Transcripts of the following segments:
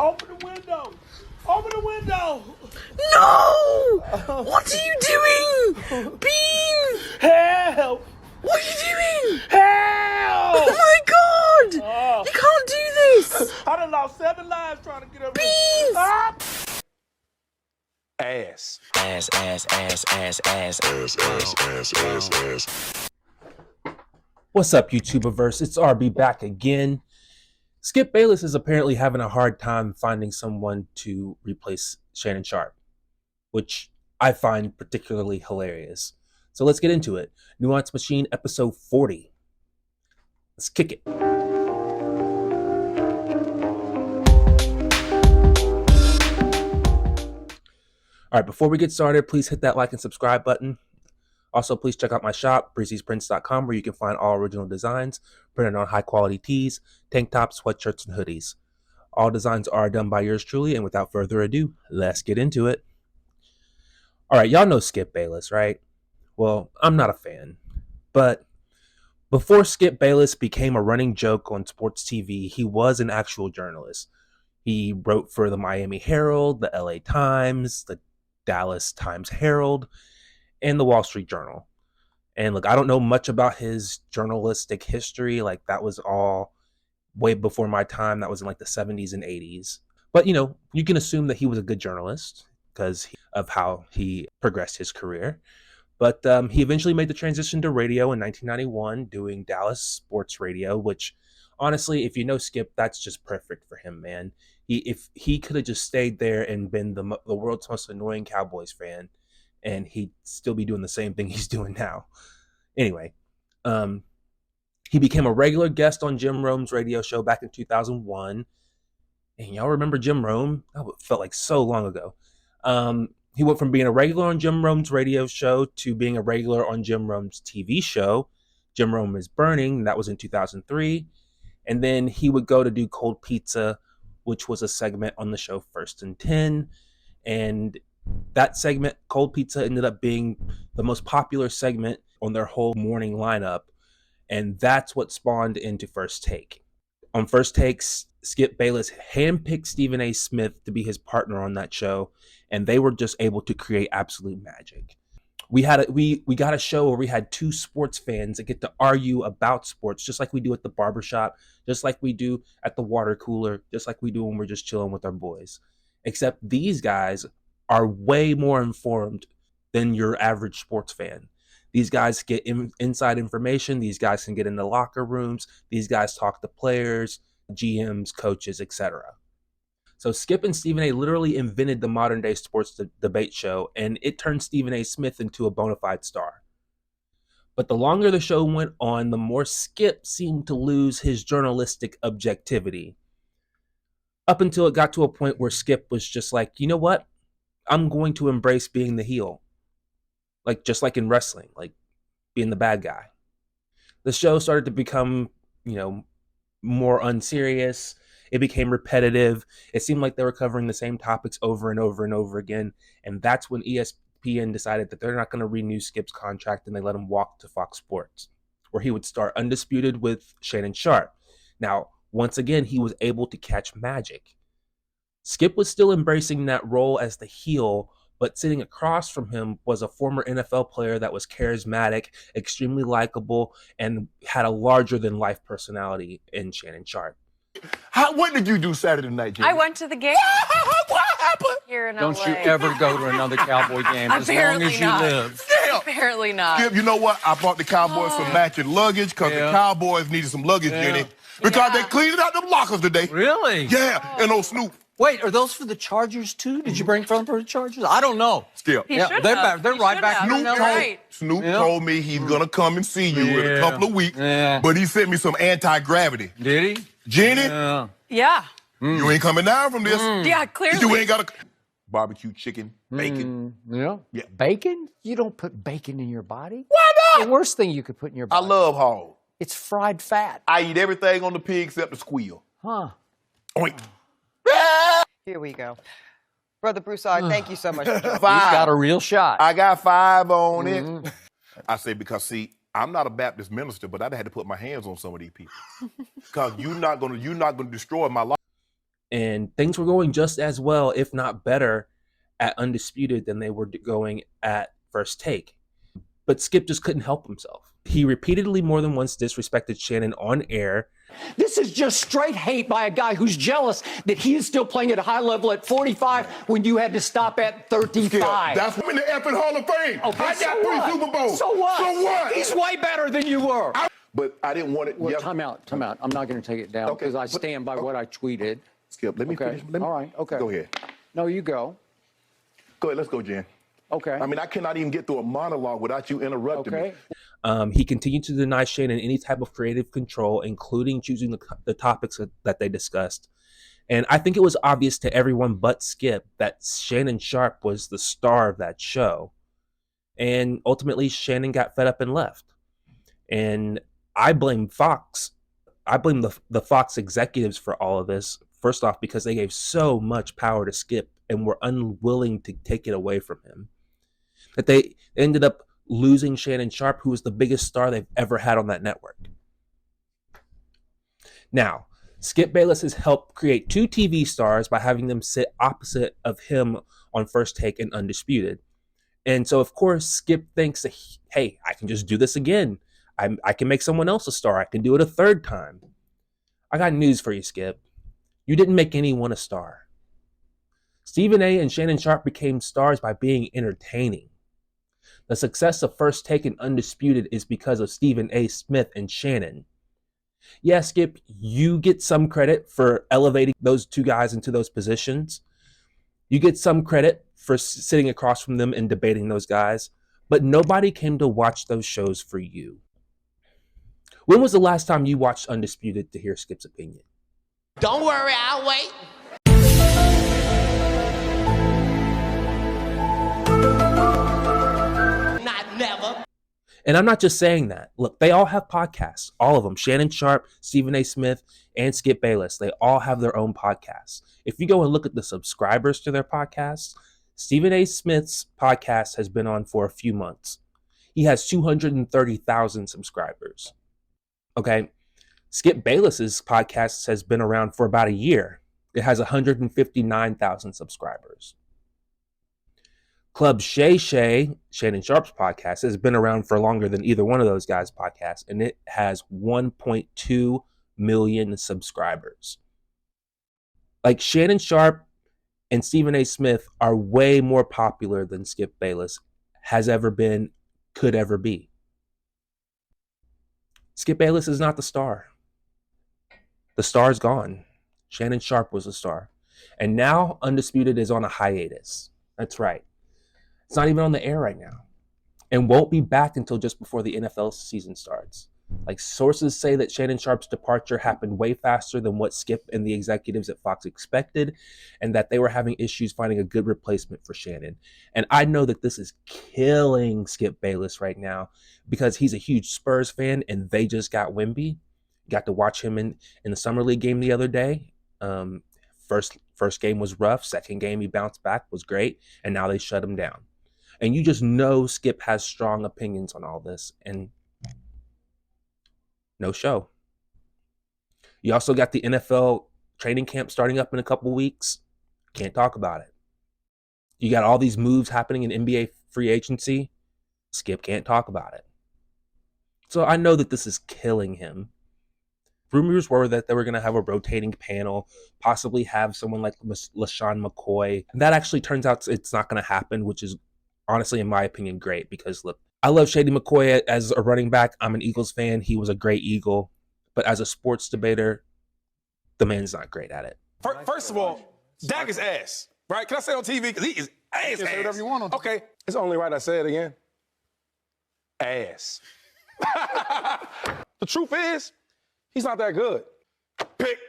Open the window! Open the window! No! What are you doing? Bean! Help! What are you doing? Help! Oh my God! You can't do this! I done lost 7 lives trying to get up here. Beans! Ah! Ass. Ass, ass, ass, ass, ass, ass, ass, ass, ass, ass. What's up, YouTuberverse? It's RB back again. Skip Bayless is apparently having a hard time finding someone to replace Shannon Sharpe, which I find particularly hilarious. So let's get into it. Nuance Machine, episode 40. Let's kick it. All right, before we get started, please hit that like and subscribe button. Also, please check out my shop, breezysprints.com, where you can find all original designs printed on high-quality tees, tank tops, sweatshirts, and hoodies. All designs are done by yours truly, and without further ado, let's get into it. All right, y'all know Skip Bayless, right? Well, I'm not a fan, but before Skip Bayless became a running joke on sports TV, he was an actual journalist. He wrote for the Miami Herald, the LA Times, the Dallas Times-Herald, and the Wall Street Journal. And look, I don't know much about his journalistic history. Like, that was all way before my time. That was in like the 70s and 80s. But, you know, you can assume that he was a good journalist because of how he progressed his career. But he eventually made the transition to radio in 1991, doing Dallas sports radio, which honestly, if you know Skip, that's just perfect for him, man. If he could have just stayed there and been the world's most annoying Cowboys fan, and he'd still be doing the same thing he's doing now. Anyway, he became a regular guest on Jim Rome's radio show back in 2001. And y'all remember Jim Rome? That felt like so long ago. He went from being a regular on Jim Rome's radio show to being a regular on Jim Rome's TV show, Jim Rome is Burning. That was in 2003. And then he would go to do Cold Pizza, which was a segment on the show First and 10. And that segment, Cold Pizza, ended up being the most popular segment on their whole morning lineup. And that's what spawned into First Take. On First Takes, Skip Bayless handpicked Stephen A. Smith to be his partner on that show. And they were just able to create absolute magic. We got a show where we had two sports fans that get to argue about sports, just like we do at the barbershop, just like we do at the water cooler, just like we do when we're just chilling with our boys. Except these guys are way more informed than your average sports fan. These guys get inside information. These guys can get in the locker rooms. These guys talk to players, GMs, coaches, etc. So Skip and Stephen A. literally invented the modern day sports debate show, and it turned Stephen A. Smith into a bona fide star. But the longer the show went on, the more Skip seemed to lose his journalistic objectivity. Up until it got to a point where Skip was just like, you know what? I'm going to embrace being the heel. Like, just like in wrestling, like being the bad guy. The show started to become, more unserious. It became repetitive. It seemed like they were covering the same topics over and over and over again. And that's when ESPN decided that they're not going to renew Skip's contract, and they let him walk to Fox Sports, where he would start Undisputed with Shannon Sharpe. Now, once again, he was able to catch magic. Skip was still embracing that role as the heel, but sitting across from him was a former NFL player that was charismatic, extremely likable, and had a larger-than-life personality in Shannon Sharpe. What did you do Saturday night, Jimmy? I went to the game. What happened? Here in Don't LA. you ever go to another Cowboy game as long Apparently as you not. live. Damn. Apparently not. Skip, you know what? I bought the Cowboys some matching luggage because the Cowboys needed some luggage, Jenny. Because they cleaned out them lockers today. Really? Yeah, and old Snoop. Wait, are those for the Chargers too? Did you bring them for the Chargers? I don't know. Skip. He Yeah, should they're have. back. They're He right should back have. in Snoop, LA. Right. Snoop Yeah. told me he's going to come and see you in a couple of weeks, but he sent me some anti-gravity. Did he? Jenny, Yeah. you ain't coming down from this. Yeah, clearly. You ain't got a barbecue chicken, bacon. Yeah. Yeah. Bacon? You don't put bacon in your body. Why not? The worst thing you could put in your I body. love hog. It's fried fat. I eat everything on the pig except the squeal. Huh. Oink. Here we go. Brother Broussard, thank you so much for joining. He's got a real shot. I got 5 on it. I say because, see, I'm not a Baptist minister, but I had to put my hands on some of these people. Because you're not gonna destroy my life. And things were going just as well, if not better, at Undisputed than they were going at First Take. But Skip just couldn't help himself. He repeatedly more than once disrespected Shannon on air. This is just straight hate by a guy who's jealous that he is still playing at a high level at 45 when you had to stop at 35. Yeah, that's in the effing Hall of Fame. Okay, I got 3 Super Bowls. So what? So what? He's way better than you were. But I didn't want it. Well, time out. I'm not going to take it down Okay, because I stand by what I tweeted. Skip, let me Okay. finish. All right. Okay. Go ahead. No, you go. Go ahead. Let's go, Jen. Okay. I mean, I cannot even get through a monologue without you interrupting me. He continued to deny Shannon any type of creative control, including choosing the topics that they discussed. And I think it was obvious to everyone but Skip that Shannon Sharpe was the star of that show. And ultimately, Shannon got fed up and left. And I blame Fox. I blame the Fox executives for all of this. First off, because they gave so much power to Skip and were unwilling to take it away from him. That they ended up losing Shannon Sharpe, who was the biggest star they've ever had on that network. Now, Skip Bayless has helped create 2 TV stars by having them sit opposite of him on First Take and Undisputed. And so, of course, Skip thinks that, hey, I can just do this again. I can make someone else a star. I can do it a 3rd time. I got news for you, Skip. You didn't make anyone a star. Stephen A. and Shannon Sharpe became stars by being entertaining. The success of First Take and Undisputed is because of Stephen A. Smith and Shannon. Yeah, Skip, you get some credit for elevating those 2 guys into those positions. You get some credit for sitting across from them and debating those guys, but nobody came to watch those shows for you. When was the last time you watched Undisputed to hear Skip's opinion? Don't worry, I'll wait. Not never. And I'm not just saying that. Look, they all have podcasts. All of them. Shannon Sharpe, Stephen A. Smith, and Skip Bayless. They all have their own podcasts. If you go and look at the subscribers to their podcasts, Stephen A. Smith's podcast has been on for a few months. He has 230,000 subscribers. Okay. Skip Bayless's podcast has been around for about a year. It has 159,000 subscribers. Club Shay Shay, Shannon Sharpe's podcast, has been around for longer than either one of those guys' podcasts, and it has 1.2 million subscribers. Like, Shannon Sharpe and Stephen A. Smith are way more popular than Skip Bayless has ever been, could ever be. Skip Bayless is not the star. The star's gone. Shannon Sharpe was the star. And now Undisputed is on a hiatus. That's right. It's not even on the air right now. And won't be back until just before the NFL season starts. Like, sources say that Shannon Sharpe's departure happened way faster than what Skip and the executives at Fox expected, and that they were having issues finding a good replacement for Shannon. And I know that this is killing Skip Bayless right now because he's a huge Spurs fan and they just got Wemby. Got to watch him in the Summer League game the other day. First game was rough. Second game he bounced back, was great. And now they shut him down. And you just know Skip has strong opinions on all this. And no show. You also got the NFL training camp starting up in a couple weeks. Can't talk about it. You got all these moves happening in NBA free agency. Skip can't talk about it. So I know that this is killing him. Rumors were that they were going to have a rotating panel, possibly have someone like LaShawn McCoy. And that actually turns out it's not going to happen, which is honestly, in my opinion, great. Because look, I love Shady McCoy as a running back. I'm an Eagles fan. He was a great Eagle. But as a sports debater, the man's not great at it. First of all, Dak is ass, right? Can I say on TV? Because he is ass. You can say whatever you want on TV. Okay, it's only right I say it again. Ass. The truth is, he's not that good. Pick,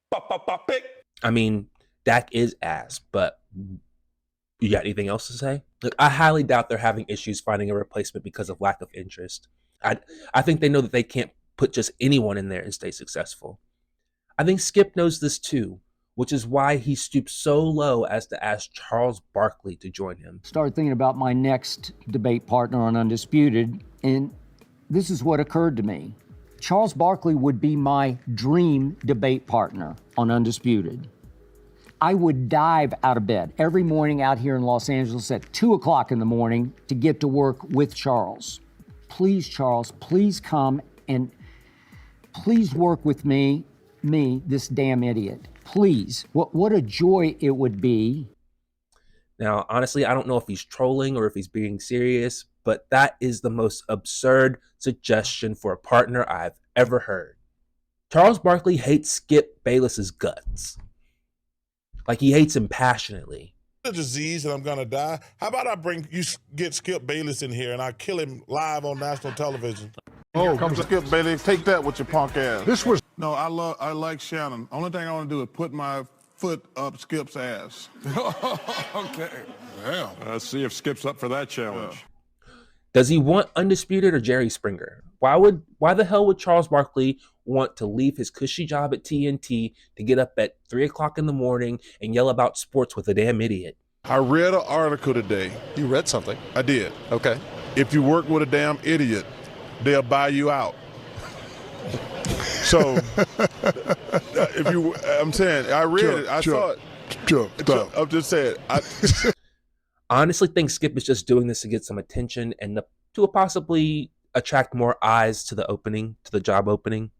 pop, pick. I mean, Dak is ass, but you got anything else to say? Look, I highly doubt they're having issues finding a replacement because of lack of interest. I think they know that they can't put just anyone in there and stay successful. I think Skip knows this too, which is why he stooped so low as to ask Charles Barkley to join him. Started thinking about my next debate partner on Undisputed, and this is what occurred to me. Charles Barkley would be my dream debate partner on Undisputed. I would dive out of bed every morning out here in Los Angeles at 2 o'clock in the morning to get to work with Charles. Please, Charles, please come and please work with me, this damn idiot. Please. What a joy it would be. Now, honestly, I don't know if he's trolling or if he's being serious, but that is the most absurd suggestion for a partner I've ever heard. Charles Barkley hates Skip Bayless's guts. Like, he hates him passionately. A disease and I'm gonna die. How about get Skip Bayless in here and I kill him live on national television? Oh, come Skip Bayless. Take that with your punk ass. This was No, I like Shannon. Only thing I want to do is put my foot up Skip's ass. okay. Damn. Let's see if Skip's up for that challenge. Does he want Undisputed or Jerry Springer? Why the hell would Charles Barkley want to leave his cushy job at TNT to get up at 3 o'clock in the morning and yell about sports with a damn idiot? I read an article today. You read something. I did. Okay. If you work with a damn idiot, they'll buy you out. So, I'm saying, I read it. I saw it. I'm just saying. I honestly think Skip is just doing this to get some attention and to possibly attract more eyes to the job opening.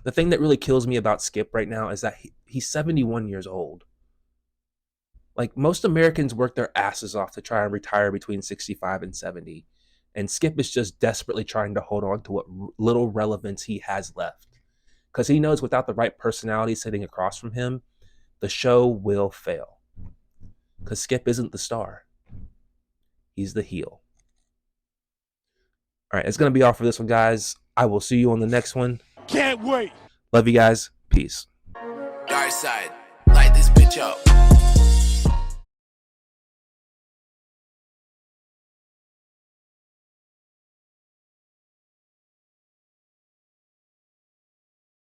The thing that really kills me about Skip right now is that he's 71 years old. Like, most Americans work their asses off to try and retire between 65 and 70. And Skip is just desperately trying to hold on to what little relevance he has left. Because he knows without the right personality sitting across from him, the show will fail. Because Skip isn't the star. He's the heel. All right, it's going to be all for this one, guys. I will see you on the next one. can't wait. Love you guys. Peace. Dark side, light this bitch up.